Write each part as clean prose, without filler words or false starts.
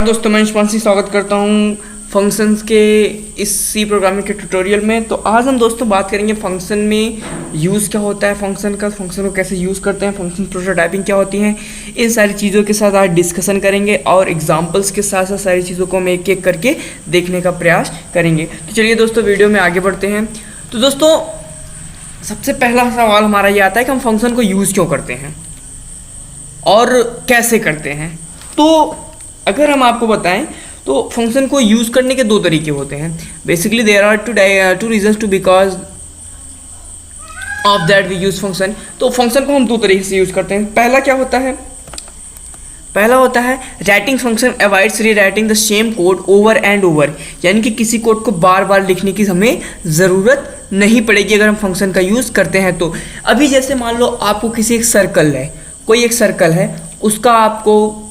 दोस्तों मैं अंशुमान सिंह स्वागत करता हूं फंक्शंस के इस सी प्रोग्रामिंग के ट्यूटोरियल में। तो आज हम दोस्तों बात करेंगे फंक्शन में यूज़ क्या होता है फंक्शन का, फंक्शन को कैसे यूज़ करते हैं, फंक्शन प्रोटोटाइपिंग क्या होती है, इन सारी चीज़ों के साथ आज डिस्कशन करेंगे और एग्जांपल्स के साथ साथ सारी चीज़ों को हम एक एक करके देखने का प्रयास करेंगे। तो चलिए दोस्तों वीडियो में आगे बढ़ते हैं। तो दोस्तों सबसे पहला सवाल हमारा ये आता है कि हम फंक्शन को यूज़ क्यों करते हैं और कैसे करते हैं। तो अगर हम आपको बताएं तो फंक्शन को यूज़ करने के दो तरीके होते हैं। Basically there are two reasons to because of that we use function. तो फंक्शन को हम दो तरीके से यूज़ करते हैं। पहला क्या होता है, पहला होता है writing function avoids rewriting the same code over and over, यानी कि किसी कोड को बार बार लिखने की हमें ज़रूरत नहीं पड़ेगी अगर हम फंक्शन का यूज़ करते हैं। तो अभी जैसे मान लो आपको किसी एक सर्कल है, कोई एक सर्कल है, उसका आपको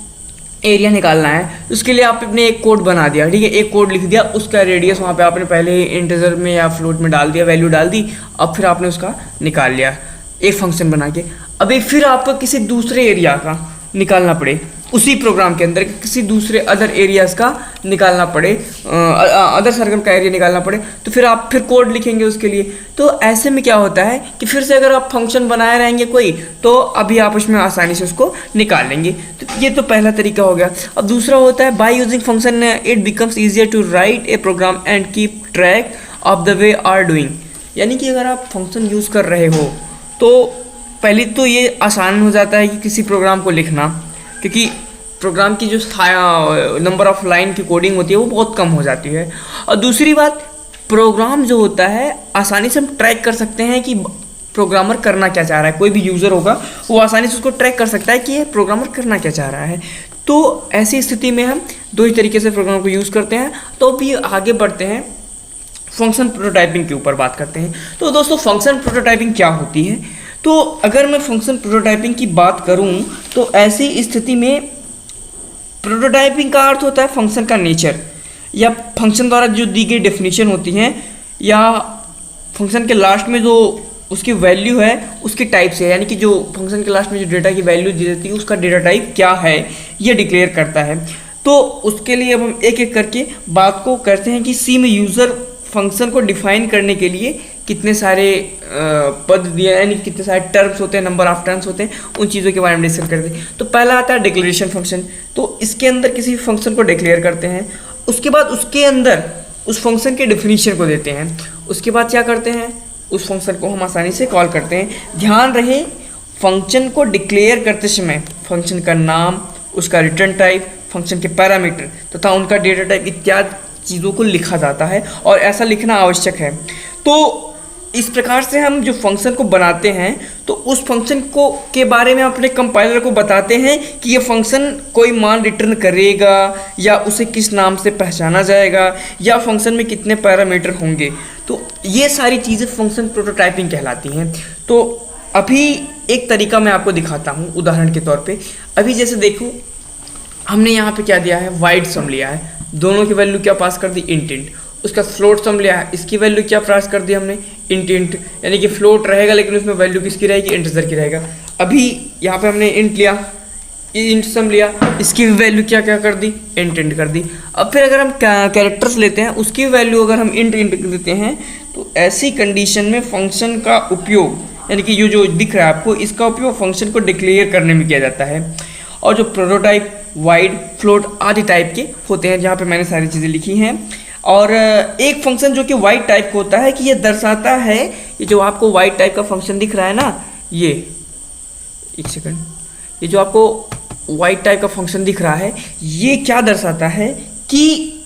एरिया निकालना है, उसके लिए आपने एक कोड बना दिया, ठीक है, एक कोड लिख दिया, उसका रेडियस वहाँ पे आपने पहले ही इंटीजर में या फ्लोट में डाल दिया, वैल्यू डाल दी, अब फिर आपने उसका निकाल लिया एक फंक्शन बना के। अभी फिर आपको किसी दूसरे एरिया का निकालना पड़े, उसी प्रोग्राम के अंदर किसी दूसरे अदर एरियाज़ का निकालना पड़े, अदर सर्कल का एरिया निकालना पड़े, तो फिर आप फिर कोड लिखेंगे उसके लिए। तो ऐसे में क्या होता है कि फिर से अगर आप फंक्शन बनाए रहेंगे कोई, तो अभी आप उसमें आसानी से उसको निकाल लेंगे। तो ये तो पहला तरीका हो गया। अब दूसरा होता है by using function it becomes easier to write a program and keep track of the way are doing, यानी कि अगर आप फंक्शन यूज़ कर रहे हो तो पहले तो ये आसान हो जाता है कि किसी प्रोग्राम को लिखना, क्योंकि प्रोग्राम की जो नंबर ऑफ लाइन की कोडिंग होती है वो बहुत कम हो जाती है। और दूसरी बात, प्रोग्राम जो होता है आसानी से हम ट्रैक कर सकते हैं कि प्रोग्रामर करना क्या चाह रहा है। कोई भी यूज़र होगा वो आसानी से उसको ट्रैक कर सकता है कि ये प्रोग्रामर करना क्या चाह रहा है। तो ऐसी स्थिति में हम दो ही तरीके से प्रोग्राम को यूज़ करते हैं। तो अभी आगे बढ़ते हैं, फंक्शन प्रोटोटाइपिंग के ऊपर बात करते हैं। तो दोस्तों फंक्शन प्रोटोटाइपिंग क्या होती है, तो अगर मैं फंक्शन प्रोटोटाइपिंग की बात करूं तो ऐसी स्थिति में प्रोटोटाइपिंग का अर्थ होता है फंक्शन का नेचर, या फंक्शन द्वारा जो दी गई डेफिनेशन होती हैं, या फंक्शन के लास्ट में जो उसकी वैल्यू है उसके टाइप से, यानी कि जो फंक्शन के लास्ट में जो डेटा की वैल्यू दी जाती है उसका डेटा टाइप क्या है ये डिक्लेयर करता है। तो उसके लिए अब हम एक एक करके बात को करते हैं कि सी में यूज़र फंक्शन को डिफाइन करने के लिए कितने सारे पद दिए, यानी कितने सारे टर्म्स होते हैं, नंबर ऑफ टर्म्स होते हैं, उन चीज़ों के बारे में डिस्कस करते हैं। तो पहला आता है डिक्लेरेशन फंक्शन। तो इसके अंदर किसी फंक्शन को डिक्लेयर करते हैं, उसके बाद उसके अंदर उस फंक्शन के डेफिनेशन को देते हैं, उसके बाद क्या करते हैं, उस फंक्शन को हम आसानी से कॉल करते हैं। ध्यान रहे फंक्शन को डिक्लेयर करते समय फंक्शन का नाम, उसका रिटर्न टाइप, फंक्शन के पैरामीटर तथा उनका डेटा टाइप इत्यादि चीज़ों को लिखा जाता है और ऐसा लिखना आवश्यक है। तो इस प्रकार से हम जो फंक्शन को बनाते हैं तो उस फंक्शन को के बारे में अपने कंपाइलर को बताते हैं कि ये फंक्शन कोई मान रिटर्न करेगा या उसे किस नाम से पहचाना जाएगा या फंक्शन में कितने पैरामीटर होंगे। तो ये सारी चीज़ें फंक्शन प्रोटोटाइपिंग कहलाती हैं। तो अभी एक तरीका मैं आपको दिखाता हूँ उदाहरण के तौर पे। अभी जैसे देखो हमने यहाँ पे क्या दिया है, वाइड सम लिया है, दोनों की वैल्यू क्या पास कर दी, इंट। उसका फ्लोट सम लिया है, इसकी वैल्यू क्या पास कर दी हमने, इंट, यानी कि फ्लोट रहेगा लेकिन उसमें वैल्यू किसकी रहेगी, इंटीजर की रहेगा। अभी यहाँ पे हमने इंट लिया, इंट सम लिया, इसकी वैल्यू क्या क्या कर दी, इंट कर दी। अब फिर अगर हम कैरेक्टर्स लेते हैं, उसकी वैल्यू अगर हम इंट देते हैं, तो ऐसी कंडीशन में फंक्शन का उपयोग, यानी कि ये जो दिख रहा है आपको, इसका उपयोग फंक्शन को डिक्लेयर करने में किया जाता है। और जो प्रोटोटाइप वाइड, फ्लोट आदि टाइप के होते हैं, जहाँ पे मैंने सारी चीज़ें लिखी हैं। और एक फंक्शन जो कि वाइड टाइप का होता है कि ये दर्शाता है, ये जो आपको वाइड टाइप का फंक्शन दिख रहा है ना, ये एक सेकंड, ये जो आपको वाइड टाइप का फंक्शन दिख रहा है ये क्या दर्शाता है कि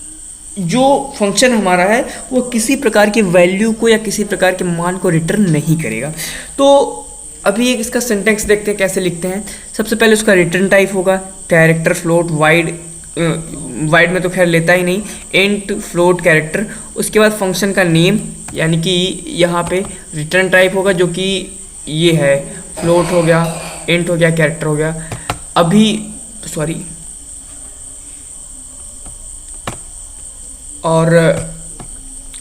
जो फंक्शन हमारा है वो किसी प्रकार की वैल्यू को या किसी प्रकार के मान को रिटर्न नहीं करेगा। तो अभी एक इसका सिंटेक्स देखते हैं कैसे लिखते हैं। सबसे पहले उसका रिटर्न टाइप होगा कैरेक्टर, फ्लोट, वाइड में तो खैर लेता ही नहीं, इंट, फ्लोट, कैरेक्टर। उसके बाद फंक्शन का नेम, यानी कि यहाँ पे रिटर्न टाइप होगा जो कि ये है, फ्लोट हो गया, इंट हो गया, कैरेक्टर हो गया। अभी सॉरी, और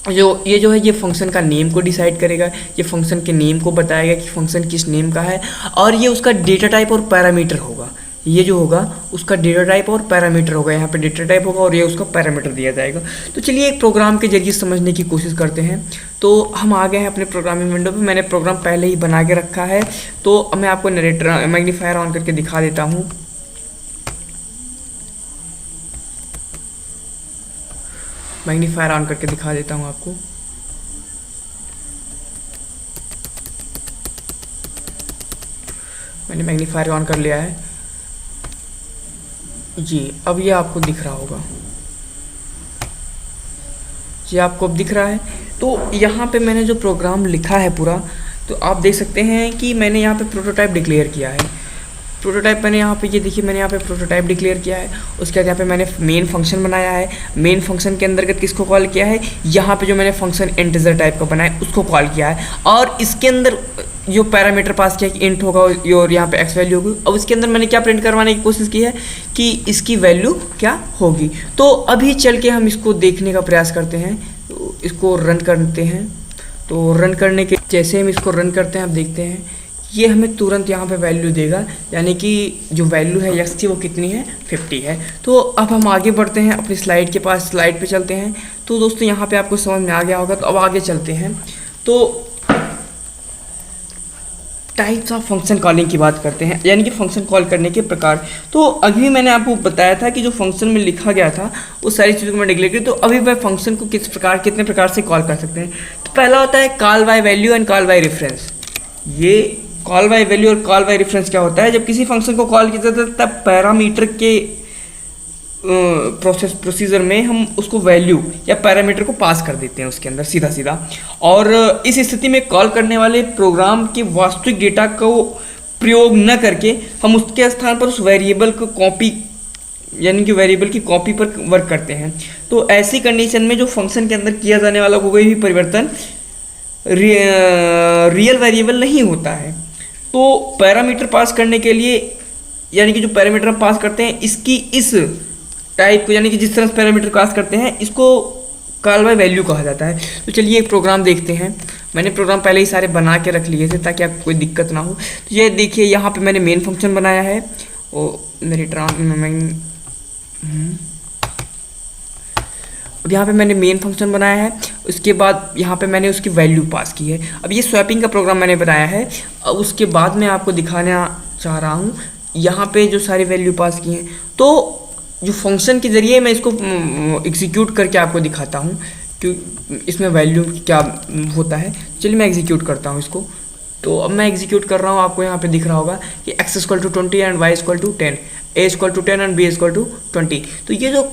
ये जो है ये फंक्शन का नेम को डिसाइड करेगा, ये फंक्शन के नेम को बताएगा कि फंक्शन किस नेम का है, और ये उसका डेटा टाइप और पैरामीटर होगा। ये जो होगा उसका डेटा टाइप और पैरामीटर होगा, यहाँ पे डेटा टाइप होगा और ये उसका पैरामीटर दिया जाएगा। तो चलिए एक प्रोग्राम के जरिए समझने की कोशिश करते हैं। तो हम आ गए हैं अपने प्रोग्रामिंग विंडो पे, मैंने प्रोग्राम पहले ही बना के रखा है। तो अब मैं आपको नरेटर मैग्नीफायर ऑन करके दिखा देता हूँ। मैग्नीफायर ऑन करके दिखा देता हूँ आपको। मैंने मैग्नीफायर ऑन कर लिया है जी। अब ये आपको दिख रहा होगा जी, आपको अब दिख रहा है। तो यहाँ पे मैंने जो प्रोग्राम लिखा है पूरा, तो आप देख सकते हैं कि मैंने यहाँ पे प्रोटोटाइप डिक्लेयर किया है। प्रोटोटाइप मैंने यहाँ पे, ये देखिए मैंने यहाँ पे प्रोटोटाइप डिक्लेयर किया है। उसके बाद यहाँ पे मैंने मेन फंक्शन बनाया है। मेन फंक्शन के अंतर्गत किसको कॉल किया है, यहाँ पे जो मैंने फंक्शन इंटीजर टाइप का बनाया है उसको कॉल किया है। और इसके अंदर जो पैरामीटर पास किया कि इंट होगा और यहाँ पे एक्स वैल्यू होगी। अब इसके अंदर मैंने क्या प्रिंट करवाने की कोशिश की है कि इसकी वैल्यू क्या होगी। तो अभी चल के हम इसको देखने का प्रयास करते हैं। तो इसको रन करते हैं। तो रन करने के जैसे हम इसको रन करते हैं, आप देखते हैं ये हमें तुरंत यहाँ पे वैल्यू देगा, यानी कि जो वैल्यू है एक्स की वो कितनी है, 50 है। तो अब हम आगे बढ़ते हैं अपनी स्लाइड के पास, स्लाइड पे चलते हैं। तो दोस्तों यहाँ पे आपको समझ में आ गया होगा। तो अब आगे चलते हैं। तो टाइप्स ऑफ फंक्शन कॉलिंग की बात करते हैं, यानी कि फंक्शन कॉल करने के प्रकार। तो अभी मैंने आपको बताया था कि जो फंक्शन में लिखा गया था वो सारी चीज़ों को मैं डिक्लेयर की। तो अभी वह फंक्शन को किस प्रकार, कितने प्रकार से कॉल कर सकते हैं। तो पहला होता है call by value and call by reference. ये कॉल बाय वैल्यू और कॉल बाय रेफरेंस क्या होता है, जब किसी फंक्शन को कॉल किया जाता है तब पैरामीटर के प्रोसीजर में हम उसको वैल्यू या पैरामीटर को पास कर देते हैं उसके अंदर सीधा सीधा। और इस स्थिति में कॉल करने वाले प्रोग्राम के वास्तविक डेटा को प्रयोग न करके हम उसके स्थान पर उस वेरिएबल को कॉपी, यानी कि वेरिएबल की कॉपी पर वर्क करते हैं। तो ऐसी कंडीशन में जो फंक्शन के अंदर किया जाने वाला कोई भी परिवर्तन रियल वेरिएबल नहीं होता है। तो पैरामीटर पास करने के लिए, यानी कि जो पैरामीटर हम पास करते हैं इसकी इस टाइप को, यानी कि जिस तरह से पैरामीटर पास करते हैं इसको कॉल बाय वैल्यू कहा जाता है। तो चलिए एक प्रोग्राम देखते हैं। मैंने प्रोग्राम पहले ही सारे बना के रख लिए थे ताकि आपको कोई दिक्कत ना हो। तो ये देखिए यहाँ पे मैंने मेन फंक्शन बनाया है। मेरी अब यहाँ पे मैंने मेन फंक्शन बनाया है। उसके बाद यहाँ पे मैंने उसकी वैल्यू पास की है। अब ये स्वैपिंग का प्रोग्राम मैंने बनाया है। अब उसके बाद मैं आपको दिखाना चाह रहा हूँ यहाँ पे जो सारी वैल्यू पास की हैं। तो जो फंक्शन के ज़रिए मैं इसको एग्जीक्यूट करके आपको दिखाता हूँ कि इसमें वैल्यू क्या होता है। चलिए मैं एग्जीक्यूट करता हूँ इसको। तो अब मैं एग्जीक्यूट कर रहा हूँ, आपको यहाँ पे दिख रहा होगा कि x = 20 and y = 10, a = 10 and b = 20। तो ये जो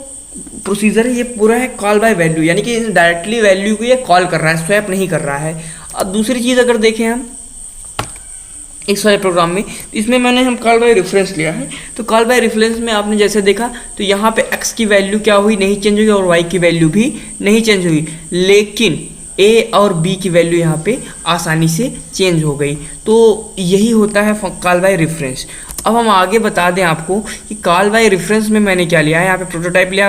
प्रोसीजर है ये पूरा है कॉल बाय वैल्यू, यानी कि डायरेक्टली वैल्यू को ये कॉल कर रहा है, स्वैप नहीं कर रहा है। अब दूसरी चीज़ अगर देखें हम इस वाले प्रोग्राम में, इसमें मैंने हम कॉल बाय रेफरेंस लिया है। तो कॉल बाय रेफरेंस में आपने जैसे देखा तो यहाँ पे x की वैल्यू क्या हुई, नहीं चेंज हुई, और y की वैल्यू भी नहीं चेंज हुई, लेकिन a और b की वैल्यू यहाँ पे आसानी से चेंज हो गई। तो यही होता है कॉल बाय रेफरेंस। अब हम आगे बता दें आपको कि कॉल बाय रेफरेंस में मैंने क्या लिया है। यहाँ पे प्रोटोटाइप लिया,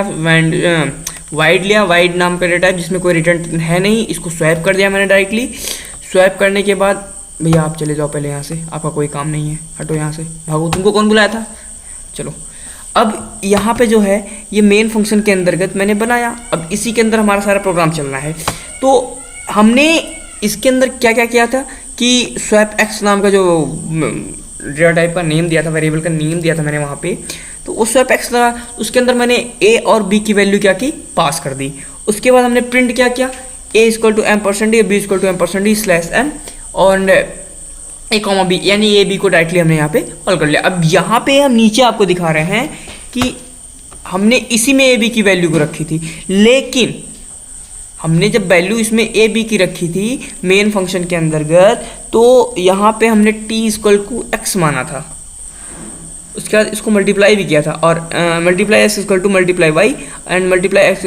वाइड लिया, वाइड नाम का डेटा टाइप जिसमें कोई रिटर्न है नहीं, इसको स्वैप कर दिया मैंने डायरेक्टली। स्वैप करने के बाद भैया आप चले जाओ पहले यहाँ से, आपका कोई काम नहीं है, हटो यहाँ से, भागो, तुमको कौन बुलाया था, चलो। अब यहाँ पे जो है ये मेन फंक्शन के अंतर्गत मैंने बनाया। अब इसी के अंदर हमारा सारा प्रोग्राम चलना है। तो हमने इसके अंदर क्या क्या किया था कि स्वैप एक्स नाम का जो डेटा टाइप का नेम दिया था, वेरिएबल का नेम दिया था मैंने वहाँ पे। तो उस स्वैप एक्स लगा, उसके अंदर मैंने ए और बी की वैल्यू क्या की, पास कर दी। उसके बाद हमने प्रिंट क्या किया, a = m%, b = m%/n और ए कॉमा बी, यानी ए बी को डायरेक्टली हमने यहाँ पे कॉल कर लिया। अब यहाँ पे हम नीचे आपको दिखा रहे हैं कि हमने इसी में ए बी की वैल्यू को रखी थी, लेकिन हमने जब वैल्यू इसमें ए बी की रखी थी मेन फंक्शन के अंतर्गत, तो यहाँ पे हमने t = x माना था। उसके बाद इसको मल्टीप्लाई भी किया था, और multiply x = multiply y and multiply x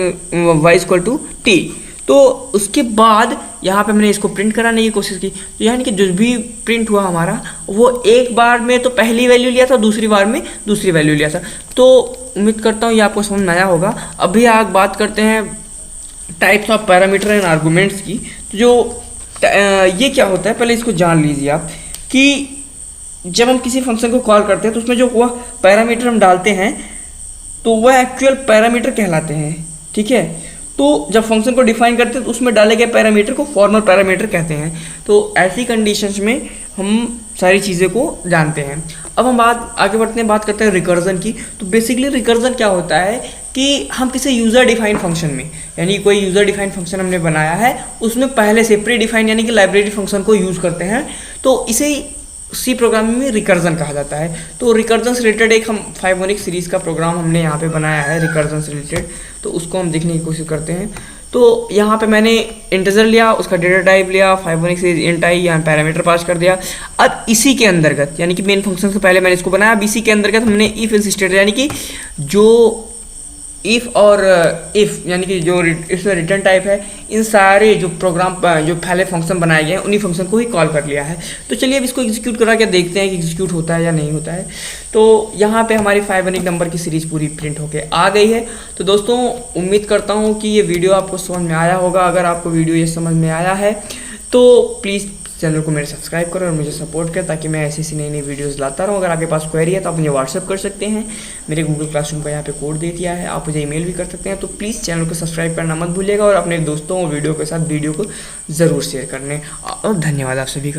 y = t। तो उसके बाद यहाँ पे मैंने इसको प्रिंट कराने की कोशिश की। तो यानी कि जो भी प्रिंट हुआ हमारा वो एक बार में तो पहली वैल्यू लिया था, दूसरी बार में दूसरी वैल्यू लिया था। तो उम्मीद करता हूँ ये आपको समझ में आया होगा। अभी आप बात करते हैं types of parameter and arguments की। तो जो ये क्या होता है पहले इसको जान लीजिए आप कि जब हम किसी फंक्शन को कॉल करते हैं तो उसमें जो वह पैरामीटर हम डालते हैं तो वह एक्चुअल पैरामीटर कहलाते हैं, ठीक है। तो जब फंक्शन को डिफाइन करते हैं तो उसमें डाले गए पैरामीटर को फॉर्मल पैरामीटर कहते हैं। तो ऐसी कंडीशंस में हम सारी चीज़ें को जानते हैं। अब हम आगे बढ़ते हैं, बात करते हैं रिकर्जन की। तो बेसिकली रिकर्जन क्या होता है कि हम किसी यूज़र डिफाइंड फंक्शन में, यानी कोई यूज़र डिफाइंड फंक्शन हमने बनाया है, उसमें पहले से प्री डिफाइंड यानी कि लाइब्रेरी फंक्शन को यूज़ करते हैं, तो इसे सी प्रोग्रामिंग में रिकर्जन कहा जाता है। तो रिकर्जन से रिलेटेड एक हम फाइबोनिक सीरीज़ का प्रोग्राम हमने यहाँ पे बनाया है रिकर्जन से रिलेटेड, तो उसको हम देखने की कोशिश करते हैं। तो यहाँ पे मैंने इंटीजर लिया, उसका डेटा टाइप लिया, फाइबोनिक सीरीज इंट आई, यहाँ पैरामीटर पास कर दिया। अब इसी के अंतर्गत यानी कि मेन फंक्शन से पहले मैंने इसको बनाया, अब इसी के अंतर्गत हमने इफ एल्स स्टेटमेंट यानी कि जो इफ़ और इफ़ यानी कि जो इसमें रिटर्न टाइप है, इन सारे जो प्रोग्राम जो पहले फंक्शन बनाए गए हैं उन्हीं फंक्शन को ही कॉल कर लिया है। तो चलिए अब इसको एग्जीक्यूट करा के देखते हैं कि एग्जीक्यूट होता है या नहीं होता है। तो यहाँ पे हमारी फाइबोनिक नंबर की सीरीज़ पूरी प्रिंट होके आ गई है। तो दोस्तों उम्मीद करता हूँ कि ये वीडियो आपको समझ में आया होगा। अगर आपको वीडियो ये समझ में आया है तो प्लीज़ चैनल को मेरे सब्सक्राइब करो और मुझे सपोर्ट करें ताकि मैं ऐसी नई नई वीडियोस लाता रहूँ। अगर आपके पास क्वेरी है तो आप मुझे व्हाट्सअप कर सकते हैं, मेरे गूगल क्लासरूम का यहाँ पे कोड दे दिया है, आप मुझे ईमेल भी कर सकते हैं। तो प्लीज़ चैनल को सब्सक्राइब करना मत भूलिएगा और अपने दोस्तों और वीडियो के साथ वीडियो को ज़रूर शेयर करने। और धन्यवाद आप सभी का।